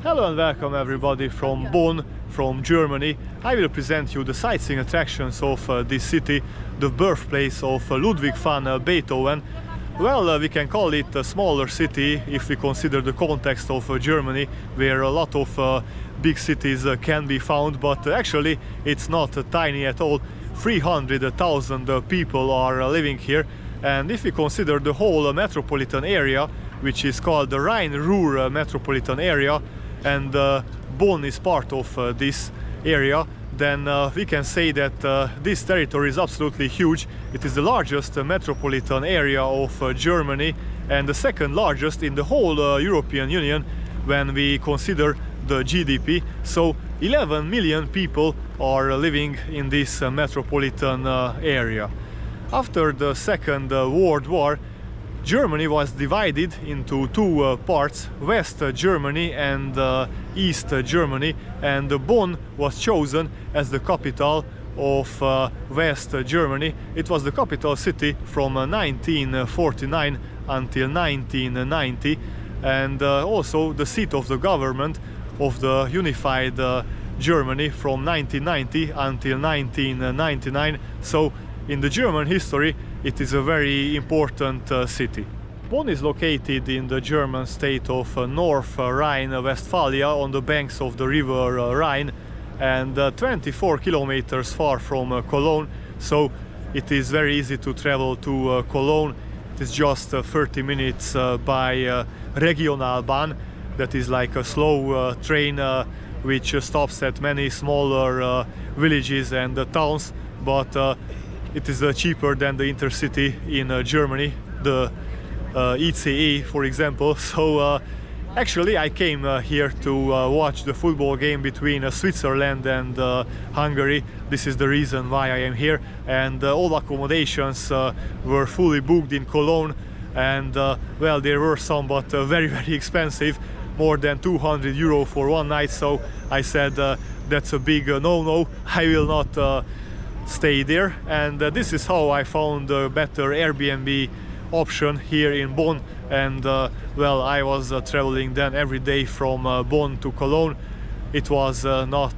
Hello and welcome everybody from Bonn, from Germany. I will present you the sightseeing attractions of this city, the birthplace of Ludwig van Beethoven. Well, we can call it a smaller city if we consider the context of Germany, where a lot of big cities can be found, but actually it's not tiny at all. 300,000 people are living here, and if we consider the whole metropolitan area, which is called the Rhine-Ruhr metropolitan area, and Bonn is part of this area, then we can say that this territory is absolutely huge. It is the largest metropolitan area of Germany and the second largest in the whole European Union when we consider the GDP. So 11 million people are living in this metropolitan area. After the Second World War, Germany was divided into two parts, West Germany and East Germany, and Bonn was chosen as the capital of West Germany. It was the capital city from 1949 until 1990, and also the seat of the government of the unified Germany from 1990 until 1999. So in the German history, it is a very important city. Bonn is located in the German state of North Rhine-Westphalia on the banks of the river Rhine, and 24 kilometers far from Cologne, so it is very easy to travel to Cologne. It is just 30 minutes by Regionalbahn, that is like a slow train which stops at many smaller villages and towns, but it is cheaper than the intercity in Germany, the ICE, for example. So actually I came here to watch the football game between Switzerland and Hungary. This is the reason why I am here, and all accommodations were fully booked in Cologne, and well, there were some, but very expensive, more than 200 euro for one night. So I said that's a big no-no, I will not stay there, and this is how I found a better Airbnb option here in Bonn. And well, I was traveling then every day from Bonn to Cologne. It was not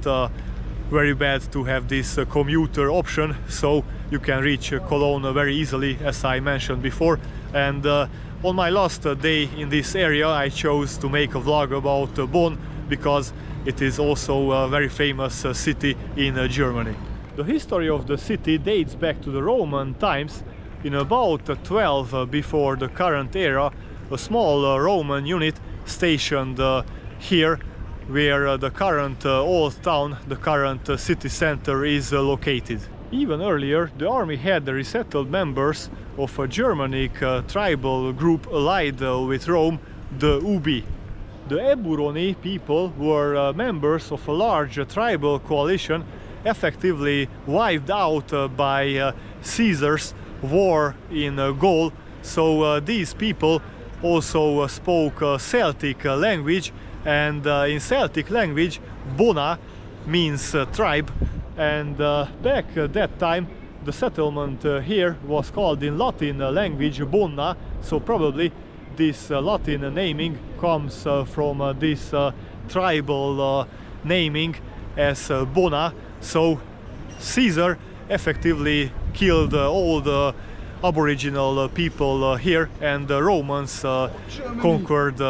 very bad to have this commuter option, so you can reach Cologne very easily, as I mentioned before. And on my last day in this area, I chose to make a vlog about Bonn because it is also a very famous city in Germany. The history of the city dates back to the Roman times. In about 12 before the current era, a small Roman unit stationed here, where the current old town, the current city center, is located. Even earlier, the army had resettled members of a Germanic tribal group allied with Rome, the UBI. The Eburoni people were members of a large tribal coalition effectively wiped out by Caesar's war in Gaul. So these people also spoke Celtic language, and in Celtic language Bona means tribe, and back at that time the settlement here was called in Latin language Bonna, so probably this Latin naming comes from this tribal naming as Bona. So Caesar effectively killed all the aboriginal people here, and the Romans conquered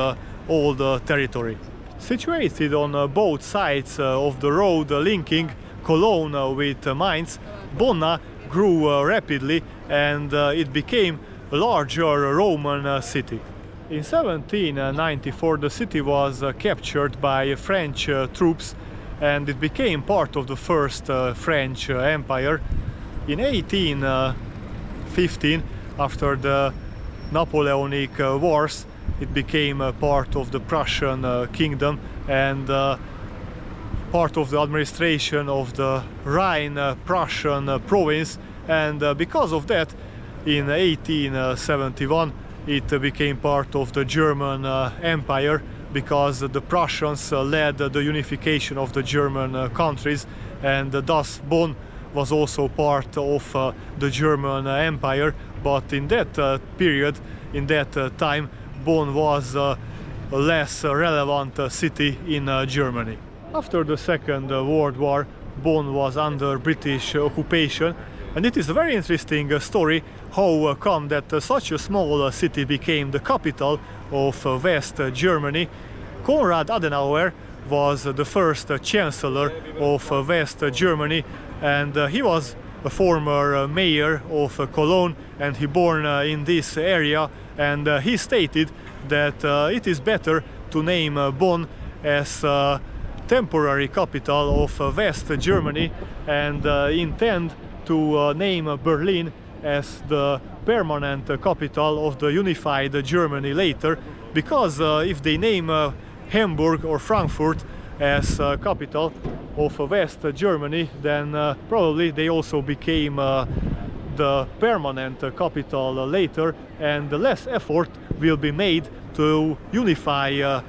all the territory. Situated on both sides of the road linking Cologne with Mainz, Bonna grew rapidly, and it became a larger Roman city. In 1794 the city was captured by French troops, and it became part of the first French Empire. In 1815, after the Napoleonic Wars, it became part of the Prussian kingdom and part of the administration of the Rhine Prussian province, and because of that, in 1871 it became part of the German Empire, because the Prussians led the unification of the German countries, and thus Bonn was also part of the German Empire. But in that period, in that time, Bonn was less relevant city in Germany. After the Second World War, Bonn was under British occupation, and it is a very interesting story how come that such a small city became the capital of West Germany. Konrad Adenauer was the first chancellor of West Germany, and he was a former mayor of Cologne, and he born in this area, and he stated that it is better to name Bonn as temporary capital of West Germany, and intend to name Berlin as the permanent capital of the unified Germany later, because if they name Hamburg or Frankfurt as capital of West Germany, then probably they also became the permanent capital later, and less effort will be made to unify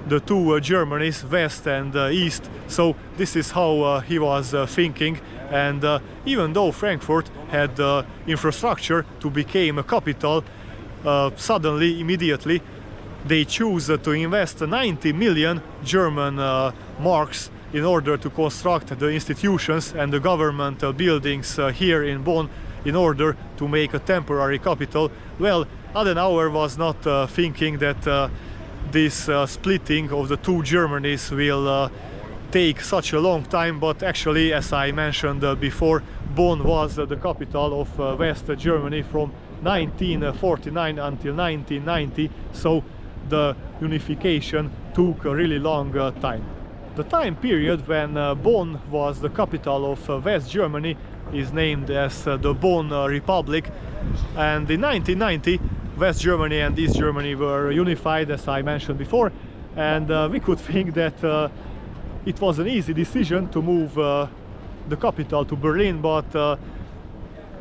the two Germanys, West and East. So this is how he was thinking, and even though Frankfurt had the infrastructure to become a capital, suddenly, immediately, they choose to invest 90 million German marks in order to construct the institutions and the government buildings here in Bonn in order to make a temporary capital. Well, Adenauer was not thinking that this splitting of the two Germanys will take such a long time, but actually, as I mentioned before, Bonn was the capital of West Germany from 1949 until 1990, so the unification took a really long time. The time period when Bonn was the capital of West Germany is named as the Bonn Republic, and in 1990 West Germany and East Germany were unified, as I mentioned before, and we could think that it was an easy decision to move the capital to Berlin, but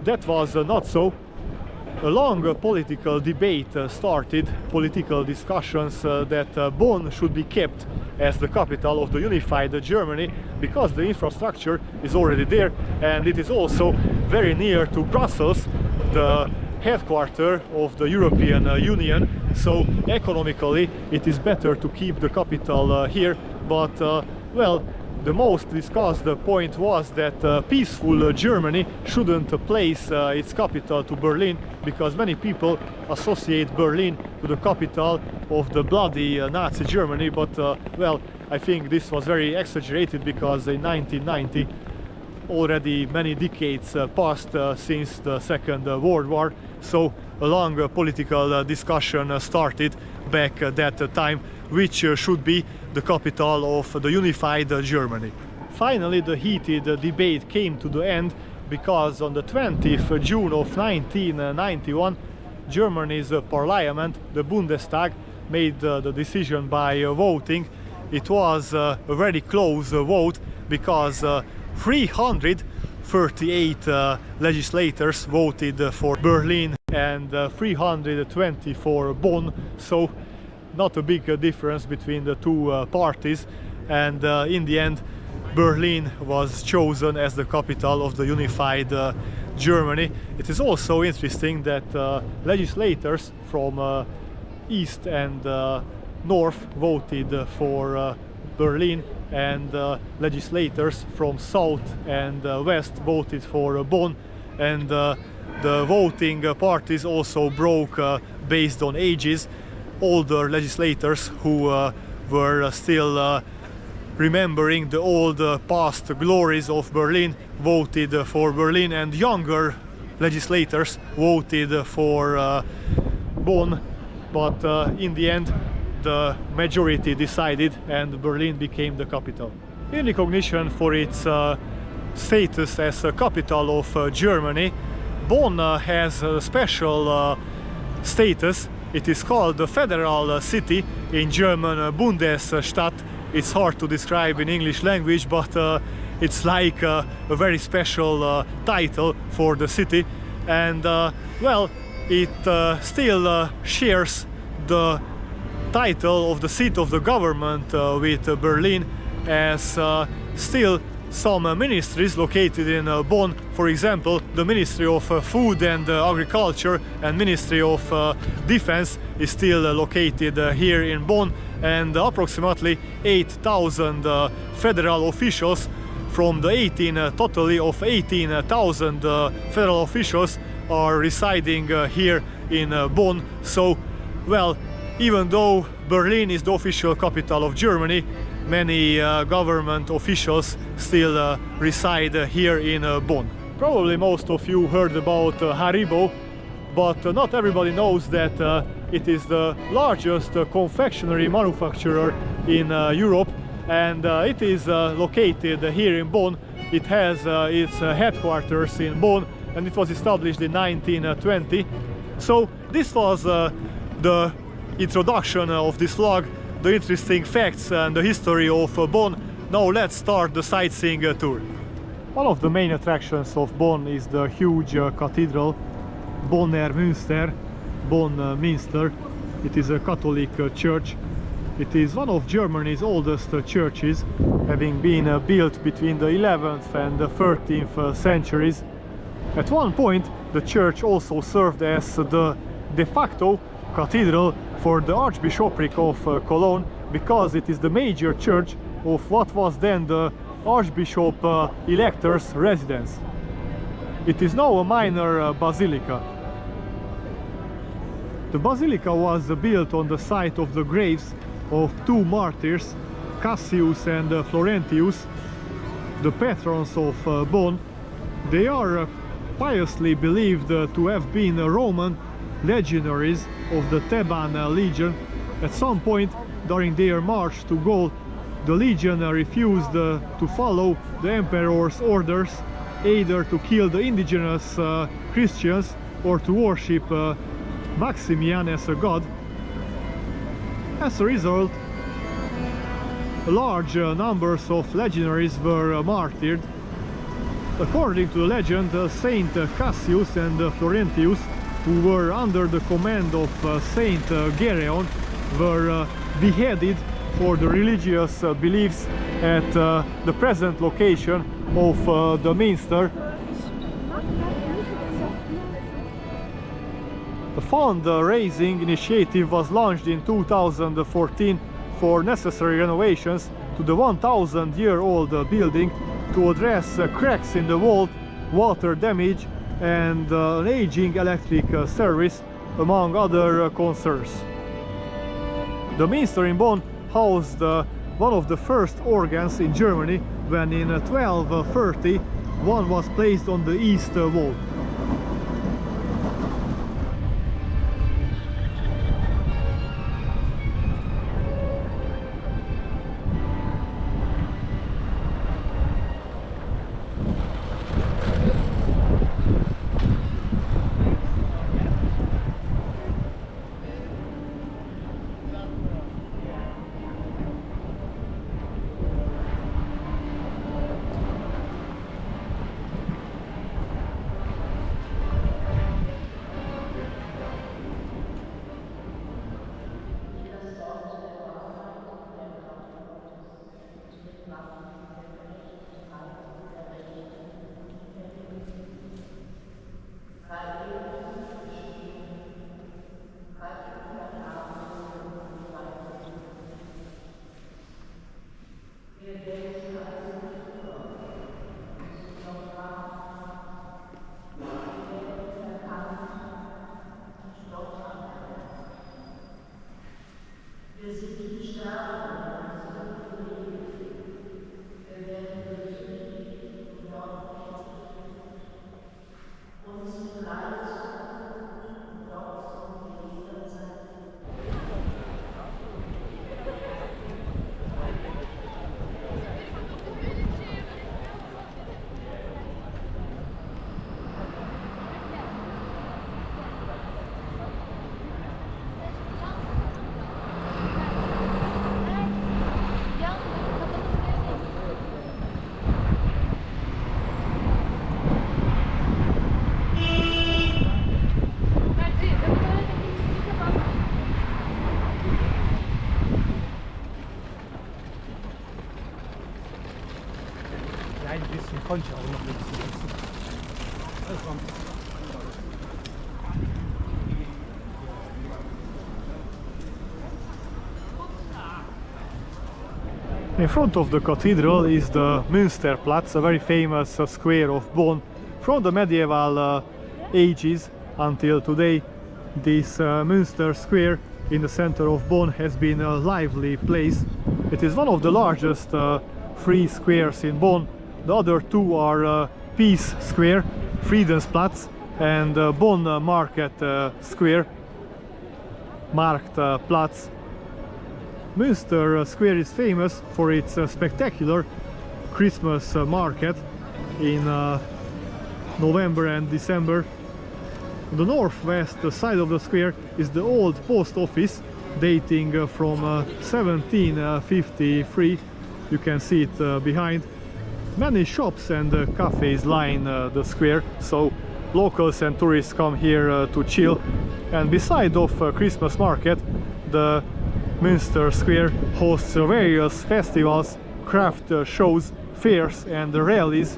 that was not so. A long political debate started, political discussions that Bonn should be kept as the capital of the unified Germany, because the infrastructure is already there, and it is also very near to Brussels, the headquarters of the European Union, so economically it is better to keep the capital here, but well, the most discussed point was that peaceful Germany shouldn't place its capital to Berlin, because many people associate Berlin to the capital of the bloody Nazi Germany, but well, I think this was very exaggerated, because in 1990 already many decades passed since the Second World War, so a long political discussion started back at that time, which should be the capital of the unified Germany. Finally, the heated debate came to the end, because on the 20th June of 1991, Germany's parliament, the Bundestag, made the decision by voting. It was a very close vote, because 338 legislators voted for Berlin and 320 for Bonn, so not a big difference between the two parties, and in the end Berlin was chosen as the capital of the unified Germany. It is also interesting that legislators from east and north voted for Berlin, and legislators from south and west voted for Bonn, and the voting parties also broke based on ages. Older legislators who were still remembering the old past glories of Berlin voted for Berlin, and younger legislators voted for Bonn, but in the end the majority decided and Berlin became the capital. In recognition for its status as a capital of Germany, Bonn has a special status. It is called the federal city, in German Bundesstadt. It's hard to describe in English language, but it's like a very special title for the city, and well, it still shares the title of the seat of the government with Berlin, as still some ministries located in Bonn. For example, the Ministry of Food and Agriculture and Ministry of Defense is still located here in Bonn, and approximately 8,000 federal officials from the 18,000 federal officials are residing here in Bonn. So, well, even though Berlin is the official capital of Germany, many government officials still reside here in Bonn. Probably most of you heard about Haribo, but not everybody knows that it is the largest confectionery manufacturer in Europe, and it is located here in Bonn. It has its headquarters in Bonn, and it was established in 1920. So this was the introduction of this vlog, the interesting facts and the history of Bonn. Now let's start the sightseeing tour. One of the main attractions of Bonn is the huge cathedral, Bonner Münster, Münster. It is a Catholic church. It is one of Germany's oldest churches, having been built between the 11th and the 13th centuries. At one point, the church also served as the de facto cathedral for the Archbishopric of Cologne, because it is the major church of what was then the Archbishop Elector's residence. It is now a minor basilica. The basilica was built on the site of the graves of two martyrs, Cassius and Florentius, the patrons of Bonn. They are piously believed to have been Roman legionaries of the Theban legion. At some point during their march to Gaul, the legion refused to follow the emperor's orders, either to kill the indigenous Christians or to worship Maximian as a god. As a result, large numbers of legionaries were martyred. According to the legend, Saint Cassius and Florentius, who were under the command of Saint Gereon, were beheaded for the religious beliefs at the present location of the Münster. A fund-raising initiative was launched in 2014 for necessary renovations to the 1,000-year-old building to address cracks in the wall, water damage, and an aging electric service, among other concerns. The Münster in Bonn housed one of the first organs in Germany, when in 1230 one was placed on the east wall. ein bisschen konnte ich auch noch ein bisschen. In front of the cathedral is the Münsterplatz, a very famous square of Bonn. From the medieval ages until today, this Münster square in the center of Bonn has been a lively place. It is one of the largest free squares in Bonn. The other two are Peace Square, Friedensplatz, and Bonn Market Square, Marktplatz. Münster Square is famous for its spectacular Christmas market in November and December. On the northwest side of the square is the old post office dating from 1753. You can see it behind. Many shops and cafes line the square, so locals and tourists come here to chill. And beside of Christmas market, the Münster Square hosts various festivals, craft shows, fairs and rallies.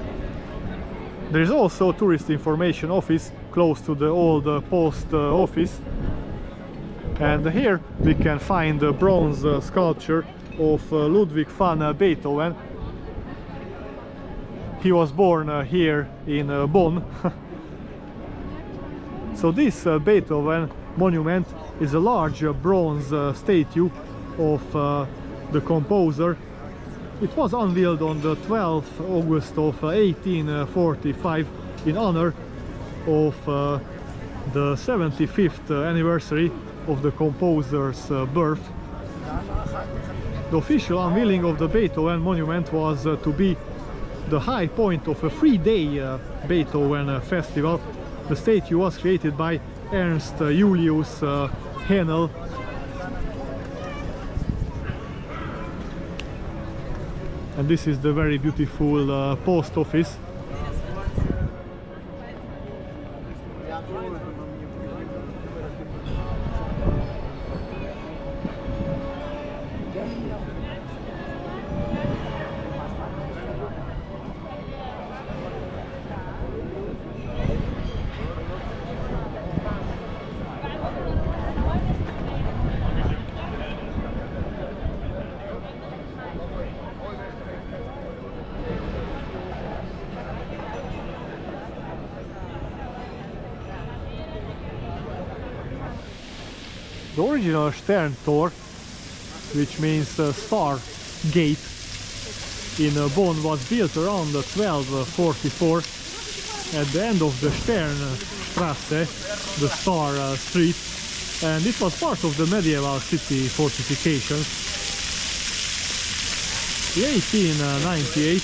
There is also a tourist information office close to the old post office. And here we can find a bronze sculpture of Ludwig van Beethoven. He was born here in Bonn. So this Beethoven monument is a large bronze statue of the composer. It was unveiled on the 12th August of 1845 in honor of the 75th anniversary of the composer's birth. The official unveiling of the Beethoven monument was to be the high point of a 3-day Beethoven festival. The statue was created by Ernst Julius Henel. And this is the very beautiful post office. The original Sterntor, which means star gate, in Bonn was built around 1244 at the end of the Sternstrasse, the Star Street, and it was part of the medieval city fortifications. In 1898,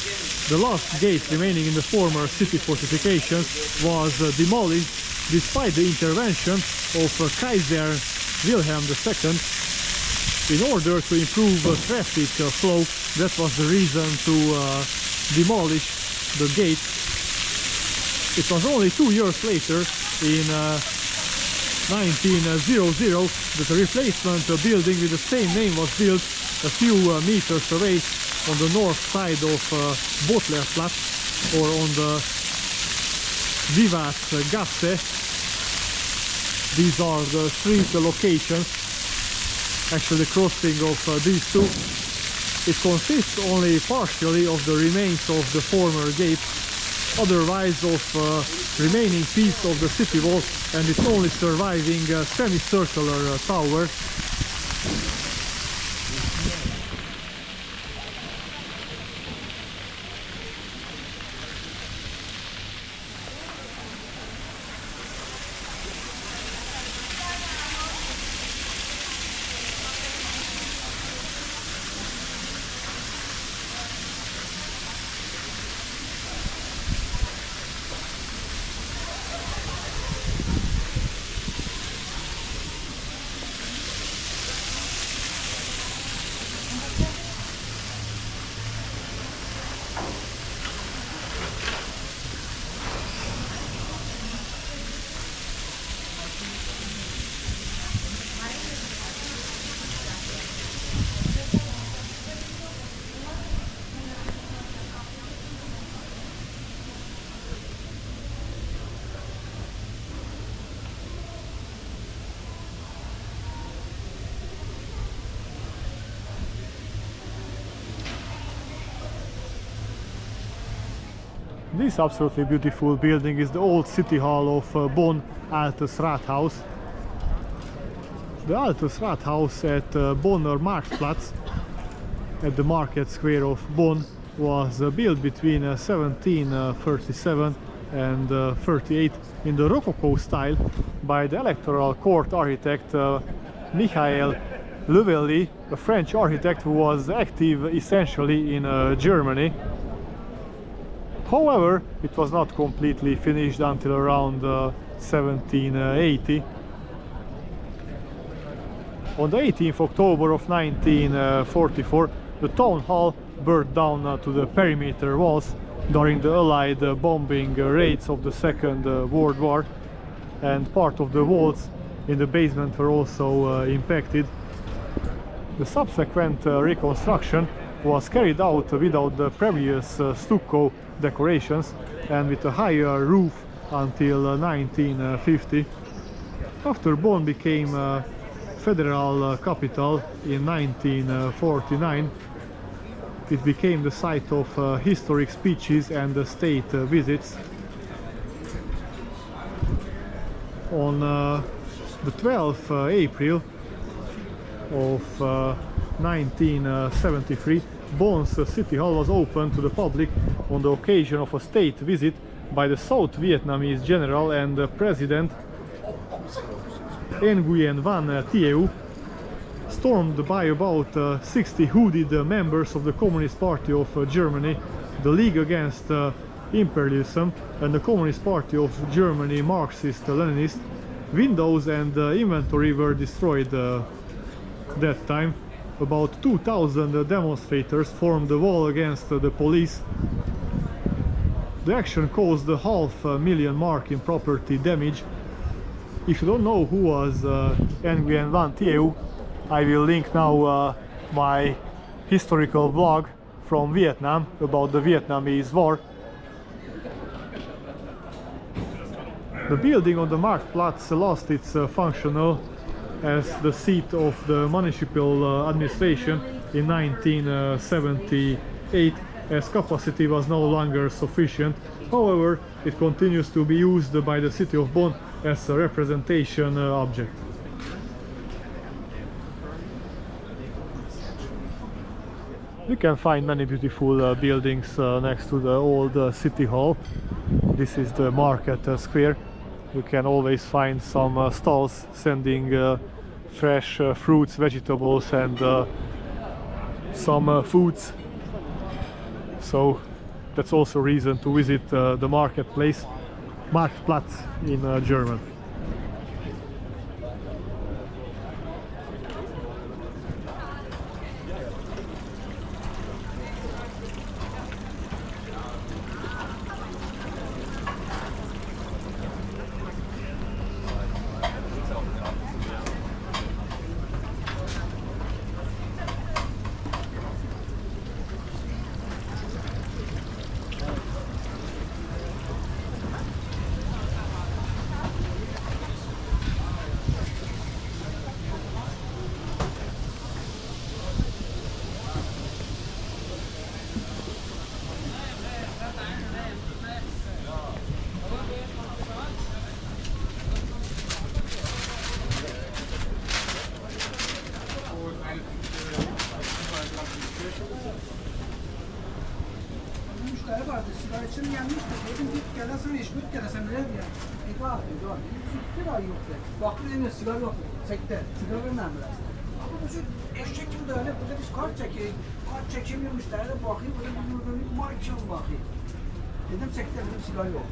the last gate remaining in the former city fortifications was demolished despite the intervention of Kaiser Wilhelm II. In order to improve traffic flow, that was the reason to demolish the gate. It was only 2 years later, in 1900, that a replacement building with the same name was built a few meters away on the north side of Bottlerplatz, or on the Vivac-Gasse. These are the street locations, actually the crossing of these two. It consists only partially of the remains of the former gate, otherwise of remaining piece of the city wall, and its only surviving semicircular tower. This absolutely beautiful building is the old city hall of Bonn Altes Rathaus. The Altes Rathaus at Bonner Marktplatz, at the market square of Bonn, was built between 1737 and 38 in the Rococo style by the electoral court architect Michael Levelli, a French architect who was active essentially in Germany. However, it was not completely finished until around 1780. On the 18th October of 1944, the town hall burned down to the perimeter walls during the Allied bombing raids of the Second World War, and part of the walls in the basement were also impacted. The subsequent reconstruction was carried out without the previous stucco decorations and with a higher roof until 1950. After Bonn became a federal capital in 1949, it became the site of historic speeches and state visits. On the 12th April of 1973, Bonn's City Hall was opened to the public on the occasion of a state visit by the South Vietnamese General and President Nguyen Van Thieu, stormed by about 60 hooded members of the Communist Party of Germany, the League Against Imperialism, and the Communist Party of Germany Marxist-Leninist. Windows and inventory were destroyed that time. About 2,000 demonstrators formed the wall against the police. The action caused a $500,000 in property damage. If you don't know who was Nguyen Van Thieu, I will link now my historical vlog from Vietnam about the Vietnamese War. The building on the Marktplatz lost its functional as the seat of the municipal administration in 1978, as capacity was no longer sufficient. However, it continues to be used by the city of Bonn as a representation object. You can find many beautiful buildings next to the old city hall. This is the market square. You can always find some stalls sending fresh fruits, vegetables, and some foods. So that's also a reason to visit the marketplace, Marktplatz in German. Müşteri vardı, sigara için gelmişti. Dedim git gelesen işbirlik gelesen bile diye. Var dedi, var. Bir ay yok dedi. Baktı dedim sigara yok. Sekte, sigara vermem biraz. Ama bu eşek gibi de öyle, burada biz kart çekeyim. Kart çekemiyor müşteri de bakayım, böyle bir marka bakayım. Dedim sekte, dedim sigara yok.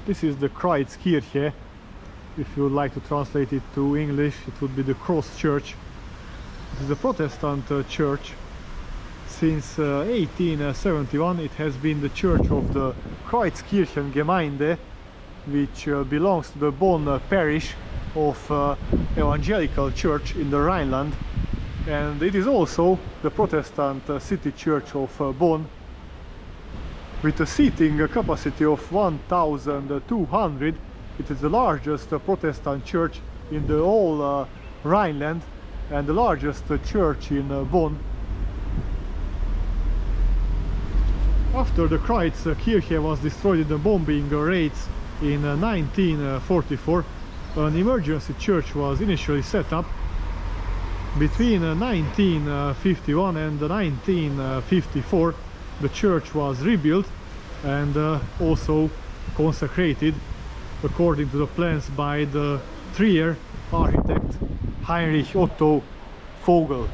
This is the Kreuzkirche If you would like to translate it to English, it would be the Cross Church. It is a Protestant church. Since 1871 it has been the church of the Kreuzkirchengemeinde, which belongs to the Bonn parish of Evangelical Church in the Rhineland, and it is also the Protestant city church of Bonn, with a seating capacity of 1,200. It is the largest Protestant church in the whole Rhineland and the largest church in Bonn. After the Kreuzkirche was destroyed in the bombing raids in 1944, an emergency church was initially set up. Between 1951 and 1954, the church was rebuilt and also consecrated according to the plans by the Trier architect Heinrich Otto Vogel.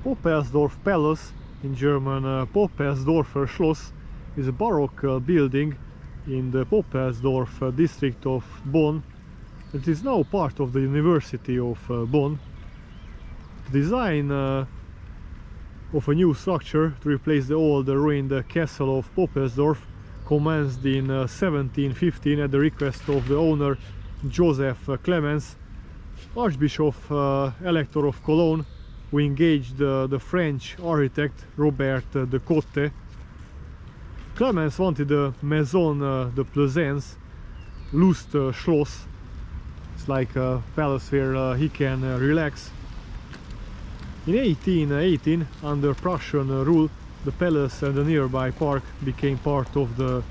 Poppelsdorf Palace, in German Poppelsdorfer Schloss, is a Baroque building in the Poppelsdorf district of Bonn. It is now part of the University of Bonn. The design of a new structure to replace the old ruined castle of Poppelsdorf commenced in 1715 at the request of the owner Joseph Clemens, Archbishop Elector of Cologne, who engaged the French architect Robert de Cotte. Clemens wanted a Maison de Plaisance, Lust Schloss. It's like a palace where he can relax. In 1818, under Prussian rule, the palace and the nearby park became part of the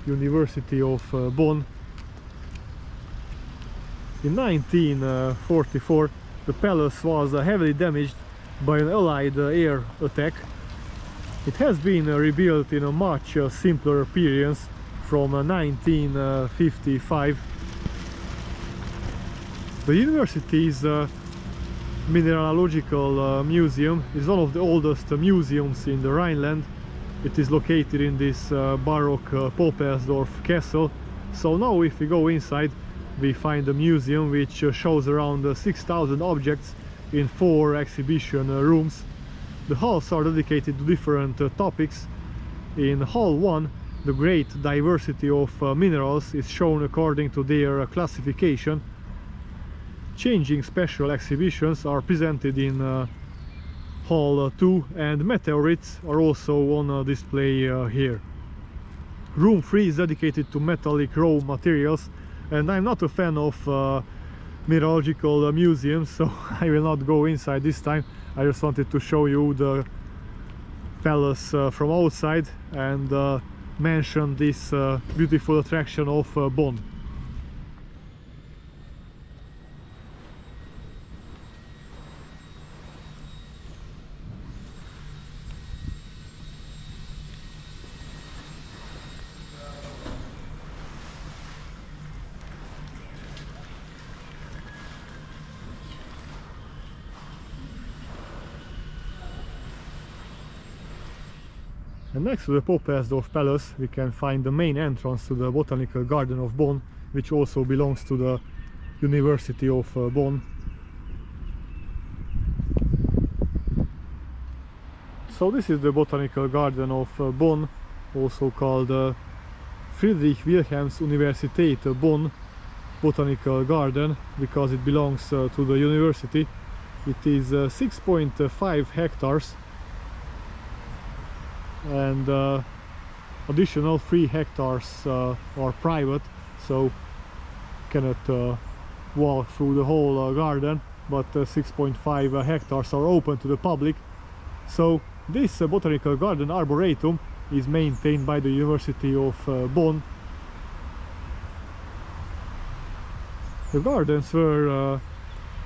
University of Bonn. In 1944, the palace was heavily damaged by an Allied air attack. It has been rebuilt in a much simpler appearance from 1955. The university's Mineralogical Museum is one of the oldest museums in the Rhineland. It is located in this Baroque Poppelsdorf castle. So now if we go inside, we find a museum which shows around 6,000 objects in 4 exhibition rooms. The halls are dedicated to different topics. In Hall 1, the great diversity of minerals is shown according to their classification. Changing special exhibitions are presented in Hall 2, and meteorites are also on display here. Room 3 is dedicated to metallic raw materials, and I'm not a fan of mineralogical museums, so I will not go inside this time. I just wanted to show you the palace from outside and mention this beautiful attraction of Bonn. And next to the Poppelsdorf Palace we can find the main entrance to the Botanical Garden of Bonn, which also belongs to the University of Bonn. So this is the Botanical Garden of Bonn, also called Friedrich Wilhelms Universität Bonn Botanical Garden, because it belongs to the university. It is 6.5 hectares. and additional 3 hectares are private, so cannot walk through the whole garden, but 6.5 hectares are open to the public. So this botanical garden arboretum is maintained by the University of Bonn. The gardens were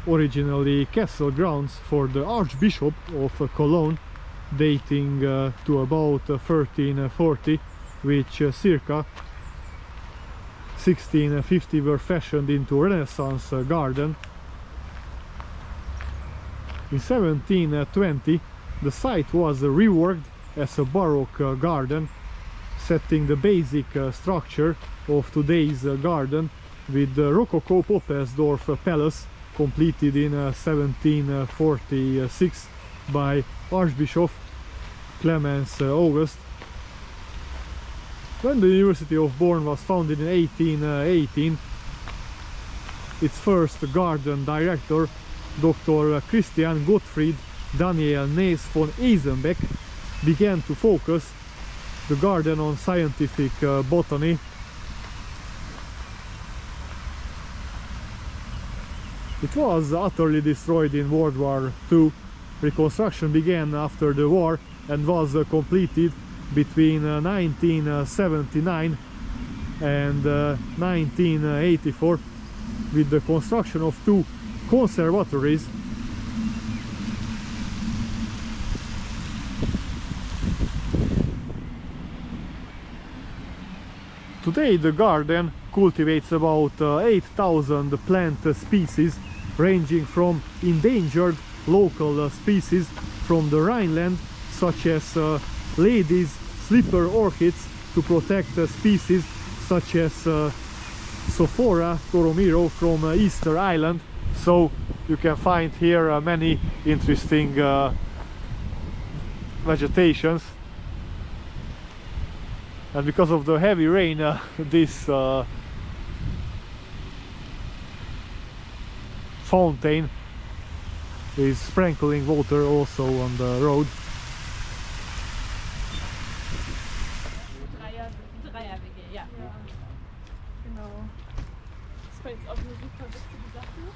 originally castle grounds for the Archbishop of Cologne, dating to about 1340, which circa 1650 were fashioned into a Renaissance garden. In 1720 the site was reworked as a Baroque garden, setting the basic structure of today's garden with the Rococo Poppelsdorf Palace, completed in 1746 by Archbishop Clemens August. When the University of Bonn was founded in 1818, its first garden director, Dr. Christian Gottfried Daniel Nees von Eisenbeck, began to focus the garden on scientific botany. It was utterly destroyed in World War II. Reconstruction began after the war and was completed between 1979 and 1984 with the construction of 2 conservatories. Today the garden cultivates about 8,000 plant species, ranging from endangered local species from the Rhineland, such as ladies' slipper orchids, to protect species such as Sophora toromiro from Easter Island. So you can find here many interesting vegetations. And because of the heavy rain, this fountain is sprinkling water also on the road. Dreierwege, ja. Genau. Das war jetzt auch eine super witzige Sache.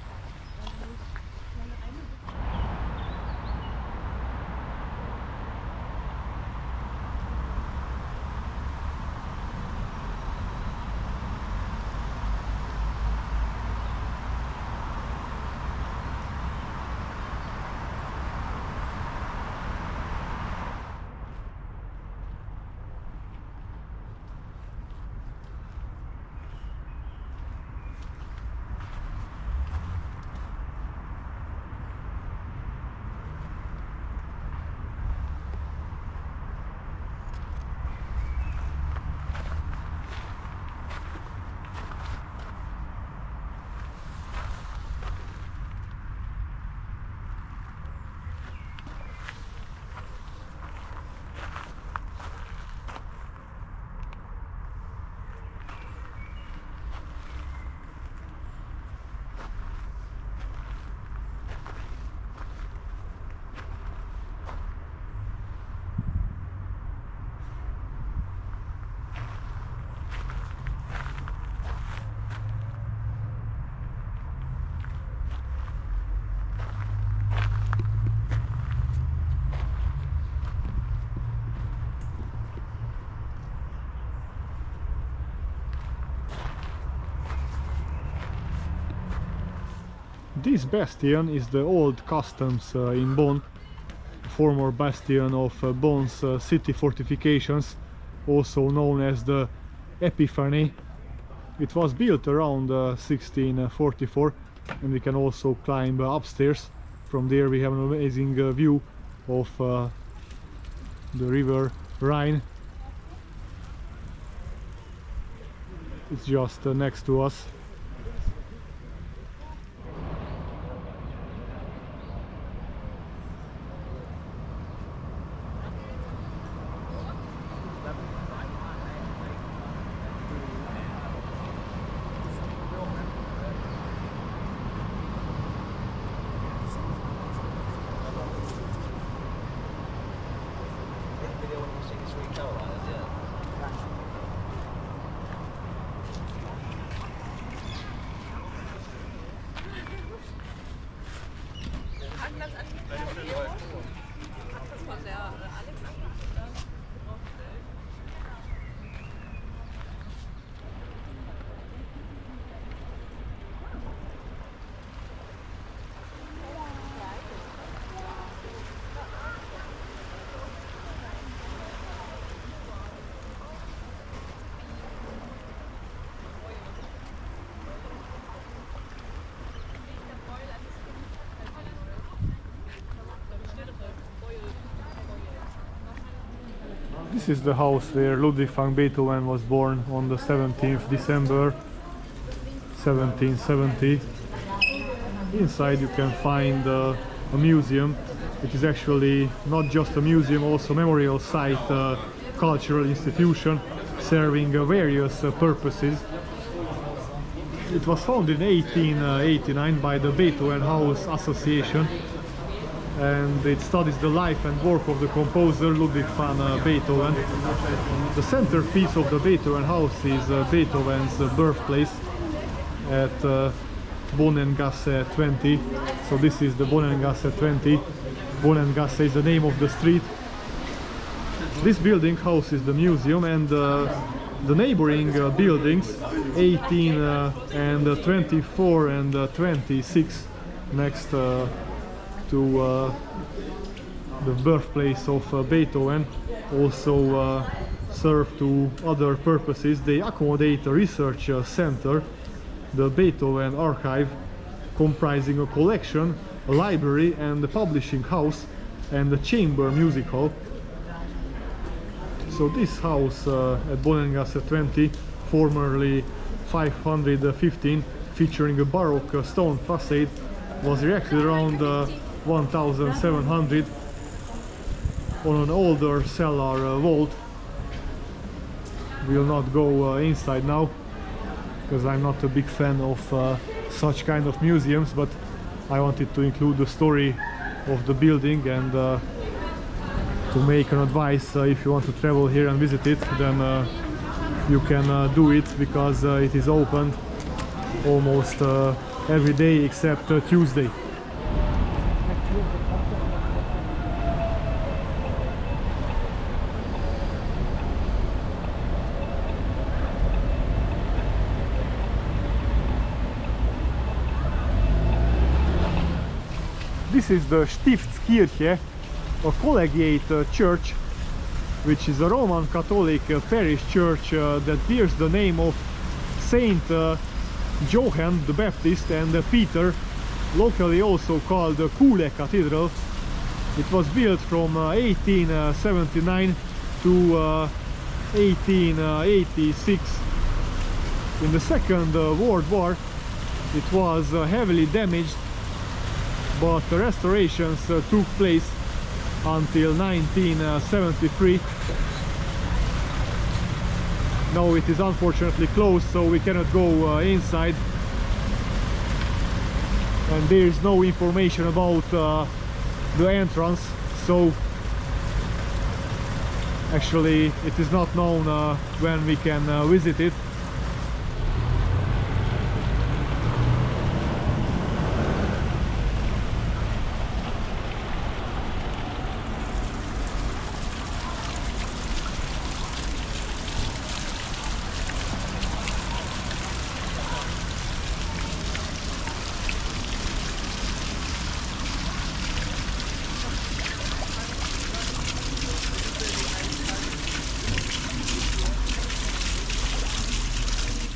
This bastion is the old customs in Bonn, former bastion of Bonn's city fortifications, also known as the Epiphany. It was built around 1644, and we can also climb upstairs. From there we have an amazing view of the river Rhine. It's just next to us. This is the house where Ludwig van Beethoven was born on the 17th December 1770. Inside you can find a museum. It is actually not just a museum, also memorial site, cultural institution serving various purposes. It was founded in 1889 by the Beethoven House Association, and it studies the life and work of the composer Ludwig van Beethoven. The centerpiece of the Beethoven house is Beethoven's birthplace at Bonnengasse 20. So this is the Bonnengasse 20. Bonnengasse is the name of the street. This building houses the museum, and the neighboring buildings 18 and 24 and 26 next to the birthplace of Beethoven also serve to other purposes. They accommodate a research center, the Beethoven Archive, comprising a collection, a library and a publishing house, and a chamber music hall. So this house at Bonnengasse 20, formerly 515, featuring a Baroque stone facade, was erected around 1700 on an older cellar vault. We'll not go inside now, because I'm not a big fan of such kind of museums, but I wanted to include the story of the building and to make an advice. If you want to travel here and visit it, then you can do it, because it is open almost every day except Tuesday. This is the Stiftskirche, a collegiate church, which is a Roman Catholic parish church that bears the name of Saint Johann the Baptist and Peter, locally also called the Kule Cathedral. It was built from 1879 to 1886. In the Second World War it was heavily damaged, but the restorations took place until 1973. Now it is unfortunately closed, so we cannot go inside, and there is no information about the entrance, so actually it is not known when we can visit it.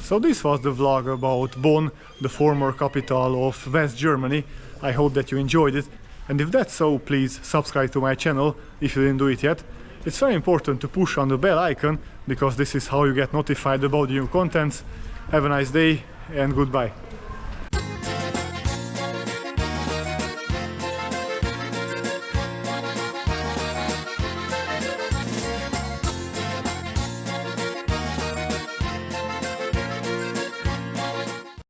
So this was the vlog about Bonn, the former capital of West Germany. I hope that you enjoyed it, and if that's so, please subscribe to my channel if you didn't do it yet. It's very important to push on the bell icon, because this is how you get notified about new contents. Have a nice day and goodbye.